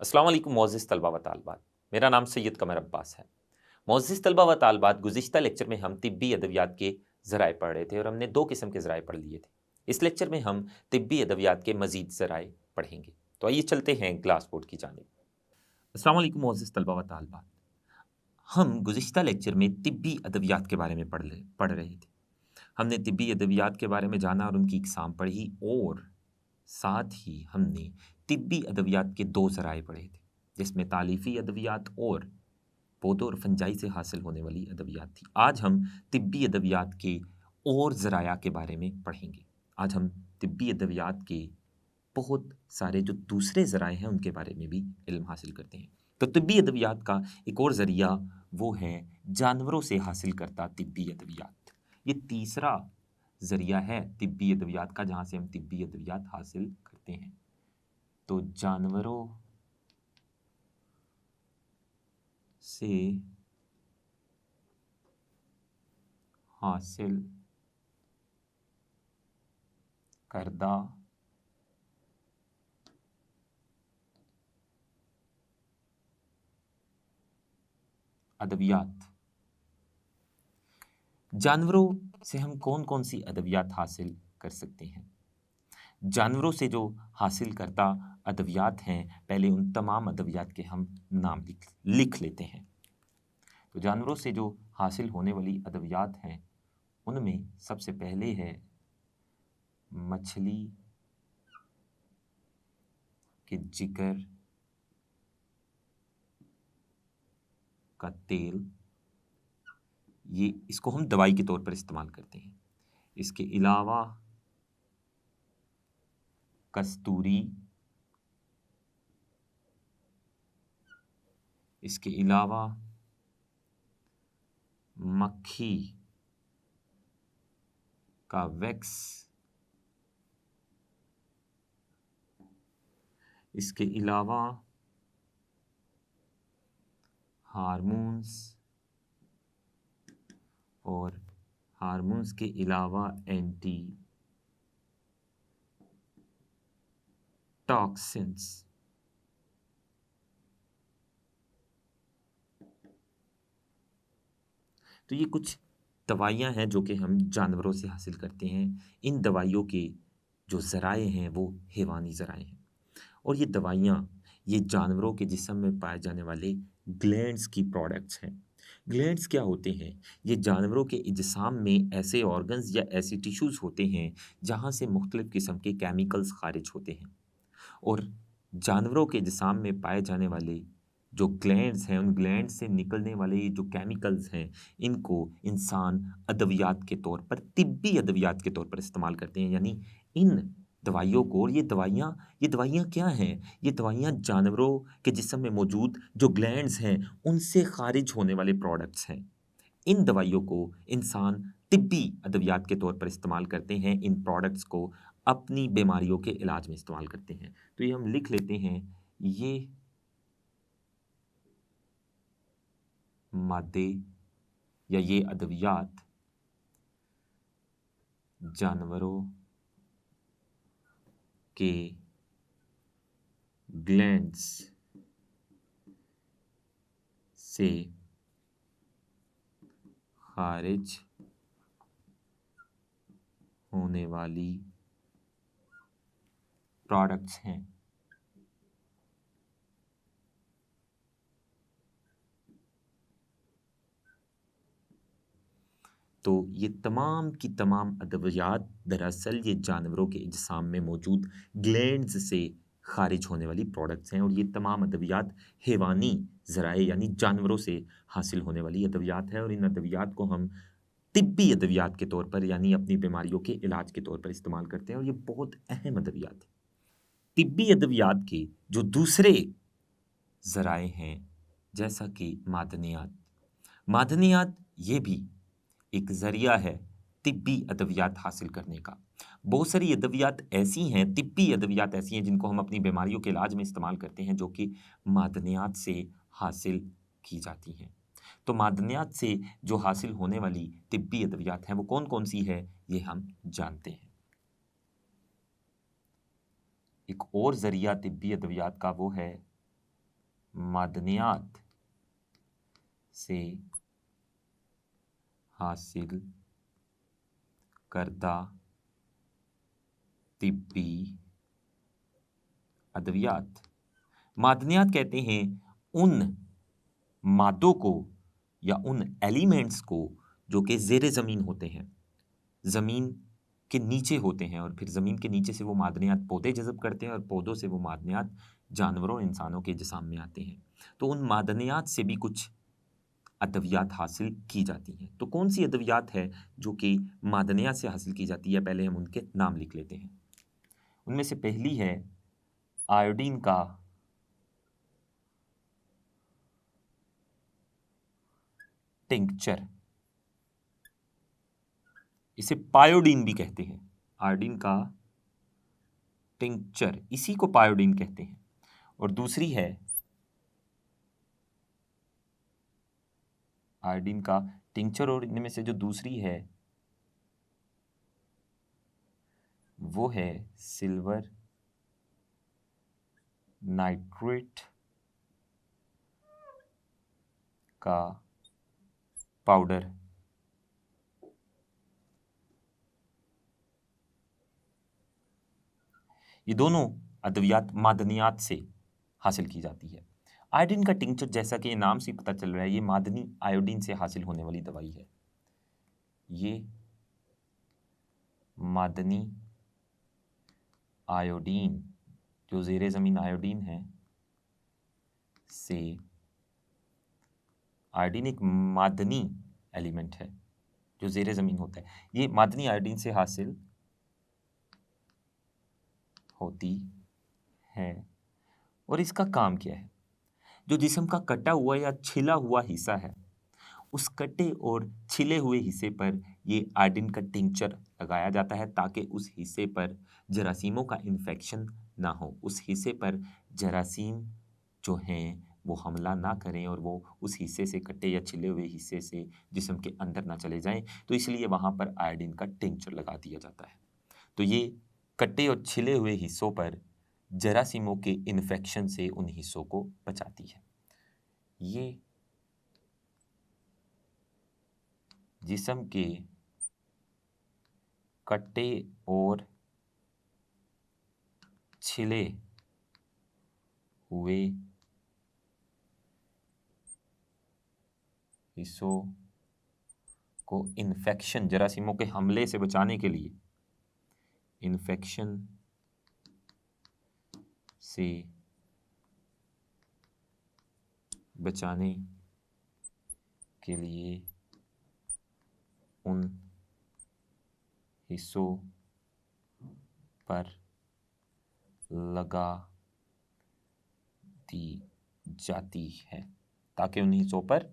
अस्सलाम वालेकुम मोअज़्ज़िज़ तलबा व तालिबात। मेरा नाम सैयद कमर अब्बास है। मोअज़्ज़िज़ तलबा व तालिबात, गुज़िश्ता लेक्चर में हम तिब्बी अदवियात के ज़राए पढ़ रहे थे और हमने 2 किस्म के ज़राए पढ़ लिए थे। इस लेक्चर में हम तिब्बी अदवियात के मज़ीद ज़राए पढ़ेंगे। तो आइए चलते हैं क्लास बोर्ड की जानिब। अस्सलाम वालेकुम मोअज़्ज़िज़ तलबा व तालिबात। हम गुज़िश्ता लेक्चर में तिब्बी अदवियात के बारे में पढ़ रहे थे। हमने तिब्बी अदवियात के बारे में जाना और उनकी इक़साम पढ़ी और साथ ही हमने तिब्बी अदवियात के 2 ज़राए पढ़े थे, जिसमें तालीफ़ी अदवियात और पौधों और फंजाई से हासिल होने वाली अदवियात थी। आज हम तिब्बी अदवियात के और ज़राया के बारे में पढ़ेंगे। आज हम तिब्बी अदवियात के बहुत सारे जो दूसरे ज़राए हैं, उनके बारे में भी इल्म हासिल करते हैं। तो तिब्बी अदवियात का एक और ज़रिया वो है जानवरों से हासिल करता तिब्बी अदवियात। ये तीसरा ज़रिया है तिब्बी अदवियात का, जहाँ से हम तिब्बी अदवियात हासिल करते हैं। तो जानवरों से हासिल करदा अदवियात। जानवरों से हम कौन-कौन सी अदवियात हासिल कर सकते हैं? जानवरों से जो हासिल करदा अदवियात हैं, पहले उन तमाम अदवियात के हम नाम लिख लेते हैं। तो जानवरों से जो हासिल होने वाली अदवियात हैं, उनमें सबसे पहले है मछली के जिगर का तेल। ये इसको हम दवाई के तौर पर इस्तेमाल करते हैं। इसके अलावा कस्तूरी, इसके अलावा मक्खी का वैक्स, इसके अलावा हार्मोन्स और हार्मोन्स के अलावा एंटी टॉक्सिन्स। तो ये कुछ दवाइयाँ हैं जो कि हम जानवरों से हासिल करते हैं। इन दवाइयों के जो ज़राए हैं वो हैवानी ज़राए हैं और ये दवाइयाँ ये जानवरों के जिस्म में पाए जाने वाले ग्लैंड्स की प्रोडक्ट्स हैं। ग्लैंड्स क्या होते हैं? ये जानवरों के इज्साम में ऐसे ऑर्गन्स या ऐसी टिश्यूज़ होते हैं जहाँ से मुख्तलिफ़ किस्म के केमिकल्स ख़ारिज होते हैं और जानवरों के जिस्म में पाए जाने वाले जो ग्लैंड्स हैं, उन ग्लैंड्स से निकलने वाले ये जो केमिकल्स हैं, इनको इंसान अदवियात के तौर पर, तिब्बी अदवियात के तौर पर इस्तेमाल करते हैं। यानी इन दवाइयों को, और ये दवाइयाँ क्या हैं? ये दवाइयाँ जानवरों के जिस्म में मौजूद जो ग्लैंड्स हैं, उनसे ख़ारिज होने वाले प्रोडक्ट्स हैं। इन दवाइयों को इंसान तिब्बी अदवियात के तौर पर इस्तेमाल करते हैं। इन प्रोडक्ट्स को अपनी बीमारियों के इलाज में इस्तेमाल करते हैं। तो ये हम लिख लेते हैं, ये मादे या ये अदवियात जानवरों के ग्लैंड्स से खारिज होने वाली प्रोडक्ट्स हैं। तो ये तमाम की तमाम अदवियात दरअसल ये जानवरों के इज्साम में मौजूद ग्लैंड्स से खारिज होने वाली प्रोडक्ट्स हैं और ये तमाम अदवियात हैवानी ज़राए यानी जानवरों से हासिल होने वाली अदवियात है और इन अदवियात को हम तिब्बी अदवियात के तौर पर यानी अपनी बीमारियों के इलाज के तौर पर इस्तेमाल करते हैं और ये बहुत अहम अदवियात है। तिब्बी अदवियात के जो दूसरे ज़राए हैं, जैसा कि मादनियात। मादनियात ये भी एक ज़रिया है तिब्बी अदवियात हासिल करने का। बहुत सारी अदवियात ऐसी हैं, तिब्बी अदवियात ऐसी हैं जिनको हम अपनी बीमारियों के इलाज में इस्तेमाल करते हैं, जो कि मादनियात से हासिल की जाती हैं। तो मादनियात से जो हासिल होने वाली तिब्बी अदवियात हैं, वो कौन-कौन सी है, ये हम जानते हैं। एक और ज़रिया तिब्बी अदवियात का वो है मादनियात से हासिल करदा तिब्बी अद्वियात। मादनियात कहते हैं उन मादों को या उन एलिमेंट्स को जो कि ज़ेरे ज़मीन होते हैं, ज़मीन के नीचे होते हैं, और फिर ज़मीन के नीचे से वो मादनियात पौधे जज़ब करते हैं और पौधों से वो मादनियात जानवरों इंसानों के जिस्म में आते हैं। तो उन मादनियात से भी कुछ अद्वियात हासिल की जाती हैं। तो कौन सी अद्वियात है जो कि मादनियात से हासिल की जाती है? पहले हम उनके नाम लिख लेते हैं। उनमें से पहली है आयोडीन का टिंक्चर, इसे पायोडीन भी कहते हैं। आयोडीन का टिंक्चर, इसी को पायोडीन कहते हैं। और दूसरी है आयोडीन का टिंक्चर, और इनमें से जो दूसरी है वो है सिल्वर नाइट्रेट का पाउडर। ये दोनों अद्वियात मादनियात से हासिल की जाती है। आयोडीन का टिंक्चर, जैसा कि ये नाम से पता चल रहा है, ये मादनी आयोडीन से हासिल होने वाली दवाई है। ये मादनी आयोडीन, जो ज़ेरे ज़मीन आयोडीन है, से, आयोडीन एक मादनी एलिमेंट है जो ज़ेरे ज़मीन होता है, ये मादनी आयोडीन से हासिल होती है। और इसका काम क्या है? जो जिस्म का कटा हुआ या छिला हुआ हिस्सा है, उस कटे और छिले हुए हिस्से पर ये आयोडीन का टिंक्चर लगाया जाता है ताकि उस हिस्से पर जरासीमों का इन्फेक्शन ना हो, उस हिस्से पर जरासीम जो हैं वो हमला ना करें और वो उस हिस्से से, कटे या छिले हुए हिस्से से जिस्म के अंदर ना चले जाएं। तो इसलिए वहाँ पर आयोडीन का टिंक्चर लगा दिया जाता है। तो ये कटे और छिले हुए हिस्सों पर जरासीमों के इन्फेक्शन से उन हिस्सों को बचाती है। ये जिस्म के कटे और छिले हुए हिस्सों को इन्फेक्शन, जरासीमों के हमले से बचाने के लिए, इन्फेक्शन से बचाने के लिए उन हिस्सों पर लगा दी जाती है ताकि उन हिस्सों पर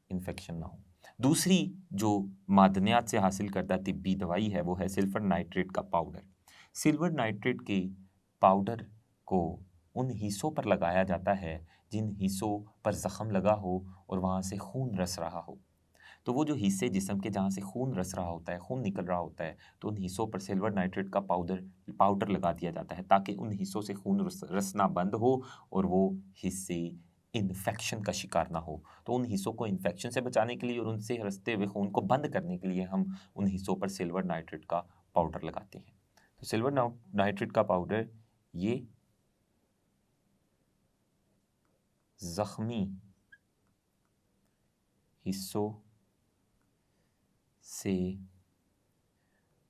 इन्फेक्शन ना हो। दूसरी जो मादनियात से हासिल करदा तिब्बी दवाई है वो है सिल्वर नाइट्रेट का पाउडर। सिल्वर नाइट्रेट के पाउडर को उन हिस्सों पर लगाया जाता है जिन हिस्सों पर ज़ख़म लगा हो और वहाँ से खून रस रहा हो। तो वो जो हिस्से जिस्म के जहाँ से खून रस रहा होता है, खून निकल रहा होता है, तो उन हिस्सों पर सिल्वर नाइट्रेट का पाउडर लगा दिया जाता है ताकि उन हिस्सों से खून रसना बंद हो और वो हिस्से इन्फेक्शन का शिकार ना हो। तो उन हिस्सों को इन्फेक्शन से बचाने के लिए और उनसे रसते हुए खून को बंद करने के लिए हम उन हिस्सों पर सिल्वर नाइट्रेट का पाउडर लगाते हैं। तो सिल्वर नाइट्रेट का पाउडर ये ज़ख्मी हिस्सों से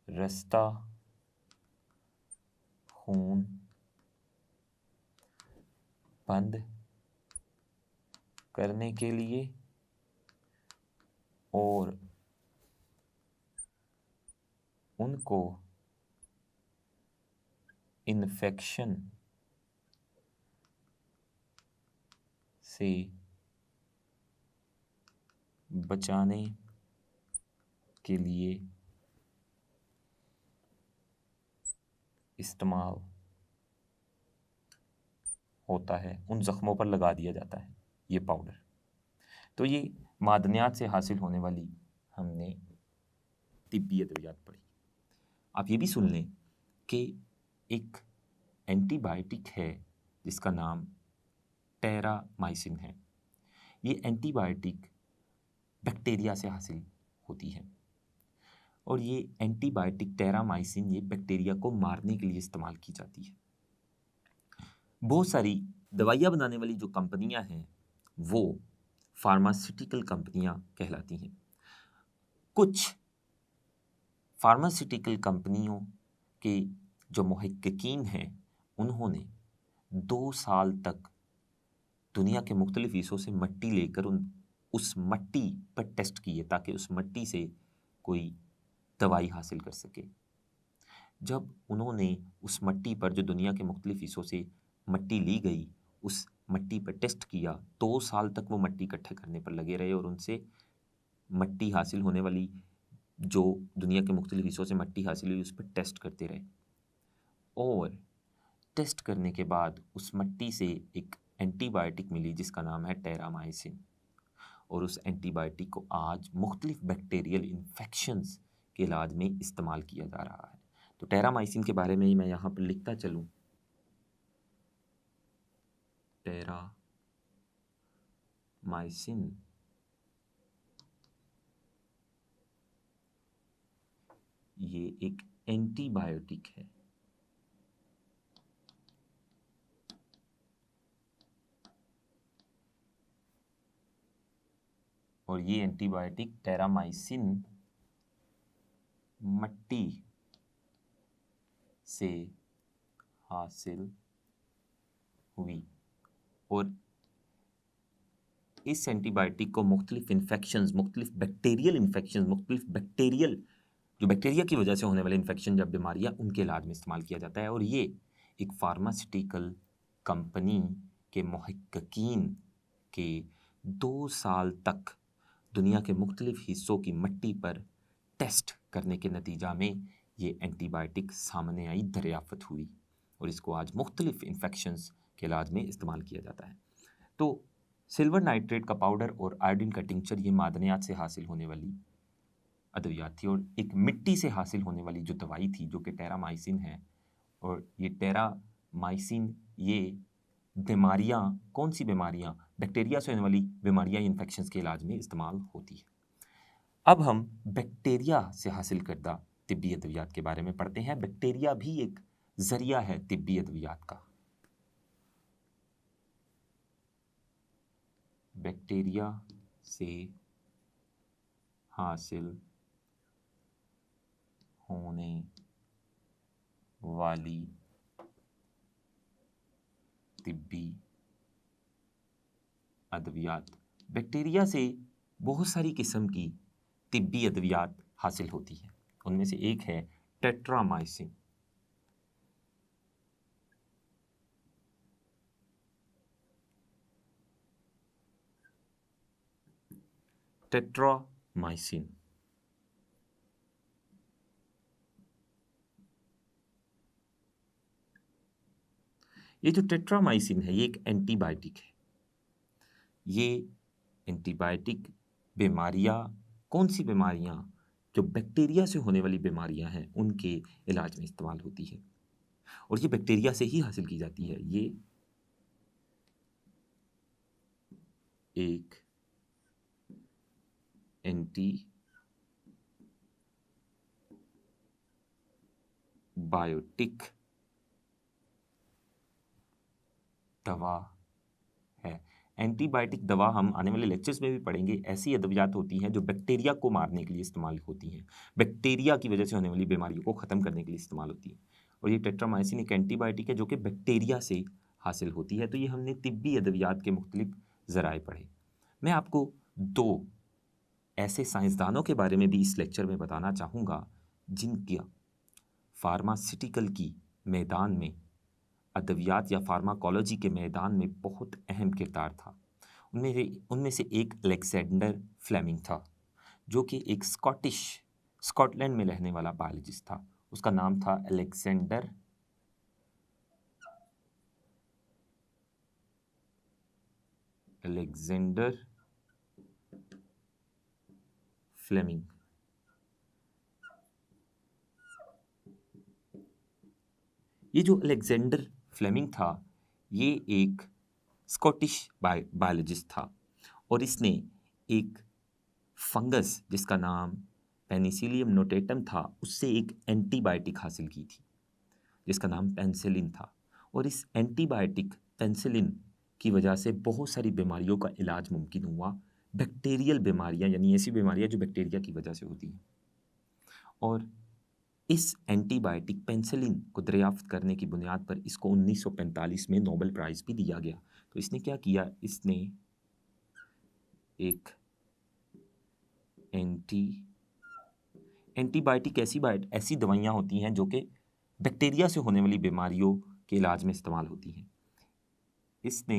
रस्ता खून बंद करने के लिए और उनको इन्फेक्शन से बचाने के लिए इस्तेमाल होता है, उन ज़ख्मों पर लगा दिया जाता है ये पाउडर। तो ये मादनियात से हासिल होने वाली हमने तिब्बी अद्वियात पढ़ी। आप ये भी सुन लें कि एक एंटीबायोटिक है जिसका नाम टेरामाइसिन है। ये एंटीबायोटिक बैक्टीरिया से हासिल होती है और ये एंटीबायोटिक टेरामाइसिन ये बैक्टीरिया को मारने के लिए इस्तेमाल की जाती है। बहुत सारी दवाइयाँ बनाने वाली जो कंपनियां हैं वो फार्मास्यूटिकल कंपनियां कहलाती हैं। कुछ फार्मास्यूटिकल कंपनियों के जो मुहक्किकीन हैं उन्होंने 2 साल तक दुनिया के मुख्तलिफ हिस्सों से मट्टी लेकर उस मट्टी पर टेस्ट किए ताकि उस मट्टी से कोई दवाई हासिल कर सके। जब उन्होंने उस मट्टी पर जो दुनिया के मुख्तलिफ हिस्सों से मट्टी ली गई उस मट्टी पर टेस्ट किया, 2 साल तक वो मट्टी इकट्ठे करने पर लगे रहे और उनसे मट्टी हासिल होने वाली जो दुनिया के मुख्तलिफ हिस्सों से मट्टी हासिल हुई उस पर टेस्ट करते रहे और टेस्ट करने के बाद उस मट्टी से एक एंटीबायोटिक मिली जिसका नाम है टेरामाइसिन और उस एंटीबायोटिक को आज मुख्तलिफ बैक्टीरियल इन्फेक्शंस के इलाज में इस्तेमाल किया जा रहा है। तो टेरामाइसिन के बारे में ही मैं यहाँ पर लिखता चलूँ। टेरामाइसिन ये एक एंटीबायोटिक है और ये एंटीबायोटिक टेरामाइसिन मट्टी से हासिल हुई और इस एंटीबायोटिक को मुख्तलिफ इन्फेक्शंस, मुख्तलिफ बैक्टीरियल इन्फेक्शंस, मुख्तलिफ बैक्टीरियल जो बैक्टीरिया की वजह से होने वाले इन्फेक्शन या बीमारियां उनके इलाज में इस्तेमाल किया जाता है और ये एक फार्मास्यूटिकल कंपनी के मुहक्किकीन के 2 साल तक दुनिया के मुख्तलिफ हिस्सों की मट्टी पर टेस्ट करने के नतीजा में ये एंटीबायोटिक सामने आई, दरियाफ्त हुई और इसको आज मुख्तलिफ इन्फेक्शंस के इलाज में इस्तेमाल किया जाता है। तो सिल्वर नाइट्रेट का पाउडर और आयोडीन का टिंचर ये मादनियात से हासिल होने वाली अद्वियात थी और एक मिट्टी से हासिल होने वाली जो दवाई थी जो कि टेरामाइसिन है और ये टेरामाइसिन ये बीमारियाँ, कौन सी बीमारियाँ, बैक्टीरिया से होने वाली बीमारियाँ इन्फेक्शंस के इलाज में इस्तेमाल होती है। अब हम बैक्टीरिया से हासिल करदा तिब्बी अद्वियात के बारे में पढ़ते हैं। बैक्टीरिया भी एक जरिया है तिब्बी अद्वियात का। बैक्टीरिया से हासिल होने वाली तिब्बी अद्वियात, बैक्टीरिया से बहुत सारी किस्म की तिब्बी अद्वियात हासिल होती है। उनमें से एक है टेट्रामाइसिन। टेट्रामाइसिन ये जो टेट्रामाइसिन है ये एक एंटीबायोटिक है। ये एंटीबायोटिक बीमारियाँ, कौन सी बीमारियाँ, जो बैक्टीरिया से होने वाली बीमारियाँ हैं उनके इलाज में इस्तेमाल होती है और ये बैक्टीरिया से ही हासिल की जाती है। ये एक एंटीबायोटिक दवा है। एंटीबायोटिक दवा हम आने वाले लेक्चर्स में भी पढ़ेंगे। ऐसी अद्वियात होती हैं जो बैक्टीरिया को मारने के लिए इस्तेमाल होती हैं, बैक्टीरिया की वजह से होने वाली बीमारियों को ख़त्म करने के लिए इस्तेमाल होती है और ये टेट्रामाइसिन एक एंटीबायोटिक है जो कि बैक्टीरिया से हासिल होती है। तो ये हमने तिब्बी अद्वियात के मुख्तलिफ ज़राए पढ़े। मैं आपको 2 ऐसे साइंसदानों के बारे में भी इस लेक्चर में बताना चाहूँगा जिनका फार्मास्यूटिकल की मैदान में, अद्वियात या फार्माकोलॉजी के मैदान में बहुत अहम किरदार था। उनमें से एक अलेक्जेंडर फ्लेमिंग था जो कि एक स्कॉटलैंड में रहने वाला बायोलॉजिस्ट था। उसका नाम था अलेक्जेंडर फ्लेमिंग। ये जो अलेक्जेंडर फ्लेमिंग था ये एक स्कॉटिश बायोलॉजिस्ट था और इसने एक फंगस जिसका नाम पेनिसिलियम नोटेटम था उससे एक एंटीबायोटिक हासिल की थी जिसका नाम पेनिसिलिन था। और इस एंटीबायोटिक पेनिसिलिन की वजह से बहुत सारी बीमारियों का इलाज मुमकिन हुआ, बैक्टीरियल बीमारियां यानी ऐसी बीमारियां जो बैक्टीरिया की वजह से होती हैं। और इस एंटीबायोटिक पेनिसिलिन को दरियाफ्त करने की बुनियाद पर इसको 1945 में नोबेल प्राइज़ भी दिया गया। तो इसने क्या किया, इसने एक एंटीबायोटिक ऐसी दवाइयाँ होती हैं जो कि बैक्टीरिया से होने वाली बीमारियों के इलाज में इस्तेमाल होती हैं। इसने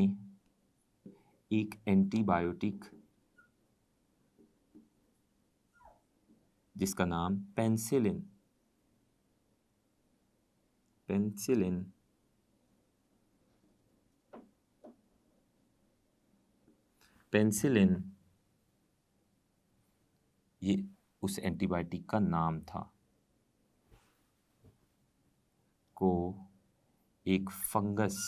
एक एंटीबायोटिक जिसका नाम पेनिसिलिन ये उस एंटीबायोटिक का नाम था, को एक फंगस,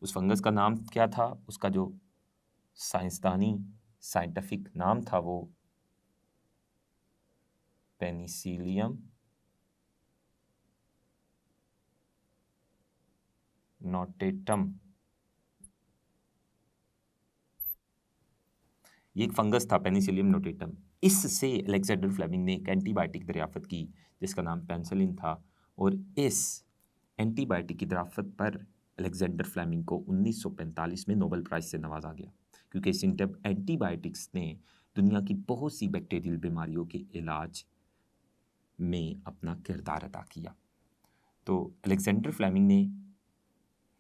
उस फंगस का नाम क्या था, उसका जो साइंटिफिक नाम था वो पेनिसिलियम नोटेटम। ये एक फंगस था पेनिसिलियम नोटेटम। इससे अलेक्जेंडर फ्लेमिंग ने एक एंटीबायोटिक दरियाफ्त की जिसका नाम पेनिसिलिन था और इस एंटीबायोटिक की दरियाफ्त पर अलेक्जेंडर फ्लेमिंग को 1945 में नोबेल प्राइज़ से नवाजा गया क्योंकि इस एंटीबायोटिक्स ने दुनिया की बहुत सी बैक्टीरियल बीमारियों के इलाज में अपना किरदार अदा किया। तो अलेक्जेंडर फ्लेमिंग ने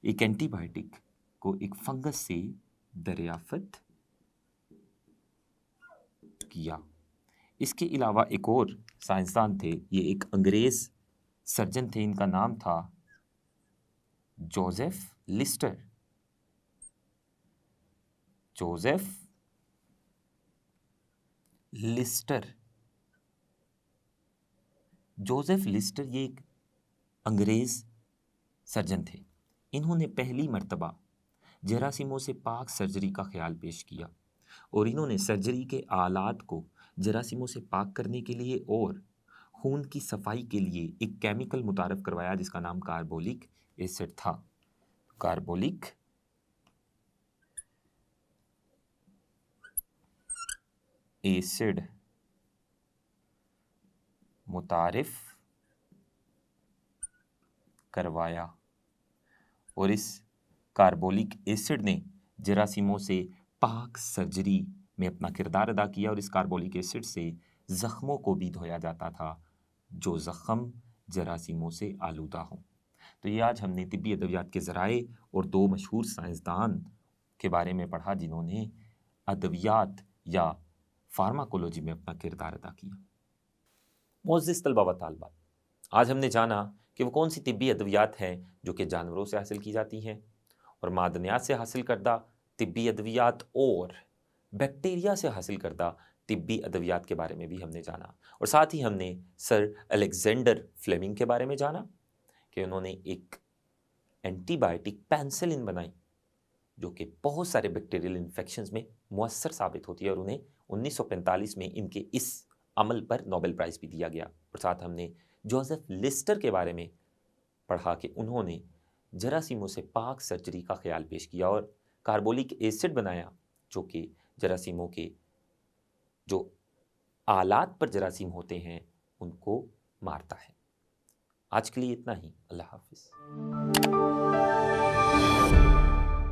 एक एंटीबायोटिक को एक फंगस से दरियाफ्त किया। इसके अलावा एक और साइंसदान थे, ये एक अंग्रेज सर्जन थे, इनका नाम था जोसेफ लिस्टर। जोसेफ लिस्टर ये एक अंग्रेज सर्जन थे। इन्होंने पहली मर्तबा जरासीमों से पाक सर्जरी का ख्याल पेश किया और इन्होंने सर्जरी के आलात को जरासीमों से पाक करने के लिए और खून की सफाई के लिए एक केमिकल मुतारफ़ करवाया जिसका नाम कार्बोलिक एसिड था। कार्बोलिक एसिड मुतारिफ करवाया और इस कार्बोलिक एसिड ने जरासीमों से पाक सर्जरी में अपना किरदार अदा किया और इस कार्बोलिक एसिड से ज़ख्मों को भी धोया जाता था जो ज़ख्म जरासीमों से आलूदा हों। तो ये आज हमने तिब्बी अदवियात के ज़राए और दो मशहूर साइंसदान के बारे में पढ़ा जिन्होंने अदवियात या फार्माकोलॉजी में अपना किरदार अदा किया। मोअज़्ज़िज़ तलबा व तालिबात, आज हमने जाना कि वो कौन सी तिब्बी अदवियात हैं जो कि जानवरों से हासिल की जाती हैं और मादनियात से हासिल करदा तिब्बी अदवियात और बैक्टीरिया से हासिल करदा तिब्बी अदवियात के बारे में भी हमने जाना। और साथ ही हमने सर अलेक्जेंडर फ्लेमिंग के बारे में जाना कि उन्होंने एक एंटीबायोटिक पेनिसिलिन बनाई जो कि बहुत सारे बैक्टीरियल इन्फेक्शंस में मुअस्सर साबित होती है और उन्हें 1945 में इनके इस अमल पर नोबेल प्राइज़ भी दिया गया। और साथ हमने जोसेफ लिस्टर के बारे में पढ़ा कि उन्होंने जरासीमों से पाक सर्जरी का ख्याल पेश किया और कार्बोलिक एसिड बनाया जो कि जरासीमों के जो आलात पर जरासीम होते हैं उनको मारता है। आज के लिए इतना ही। अल्लाह हाफिज़।